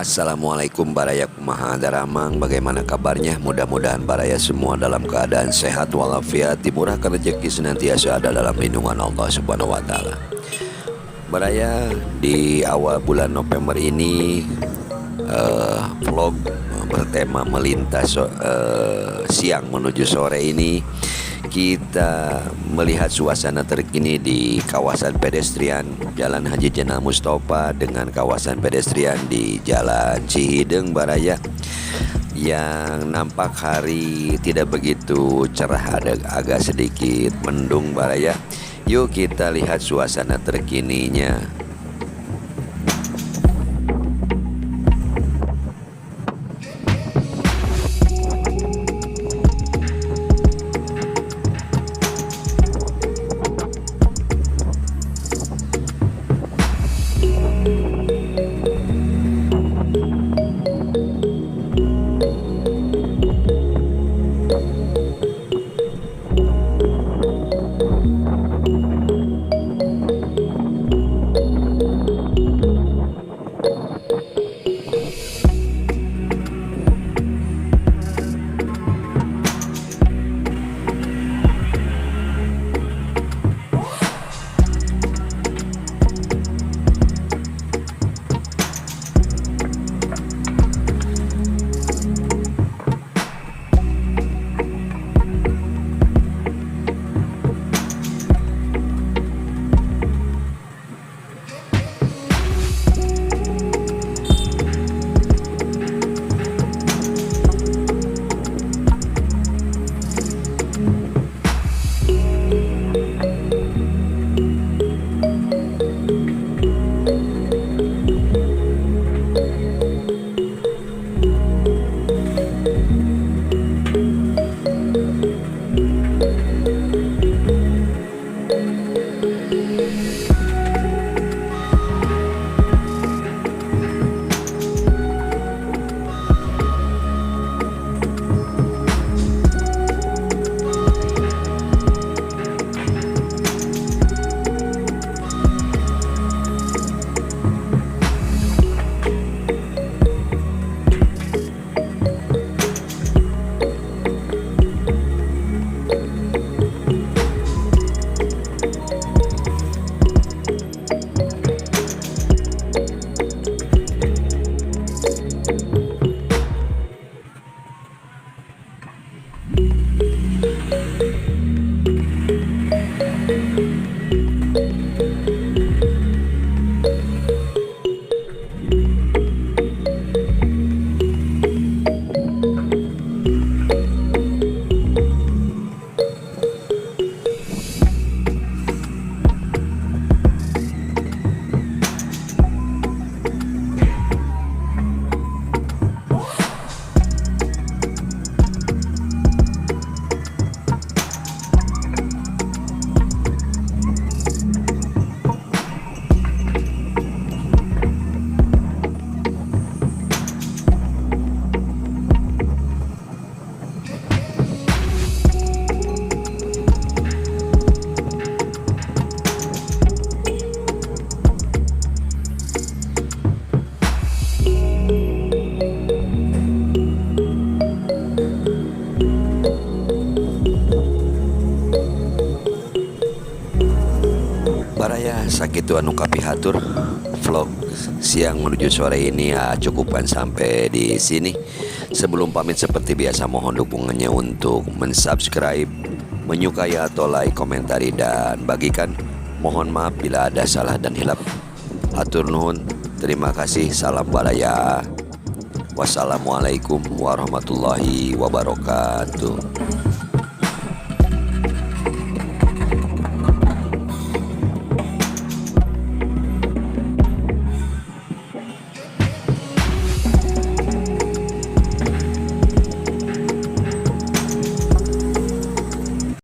Assalamualaikum Baraya kumaha daramang. Bagaimana kabarnya? Mudah-mudahan Baraya semua dalam keadaan sehat walafiat, dimurahkan rezeki senantiasa ada dalam lindungan Allah Subhanahu wa taala. Baraya di awal bulan November ini vlog bertema melintas siang menuju sore ini kita melihat suasana terkini di kawasan pedestrian Jalan Haji Jenal Mustofa dengan kawasan pedestrian di Jalan Cihideng Baraya yang nampak hari tidak begitu cerah, ada agak sedikit mendung Baraya. Yuk kita lihat suasana terkininya. Baraya sakitu anu kapihatur vlog siang menuju sore ini cukupkan sampai di sini. Sebelum pamit seperti biasa mohon dukungannya untuk mensubscribe, menyukai atau like, komentari dan bagikan. Mohon maaf bila ada salah dan hilap. Hatur nuhun. Terima kasih. Salam Baraya. Wassalamualaikum warahmatullahi wabarakatuh.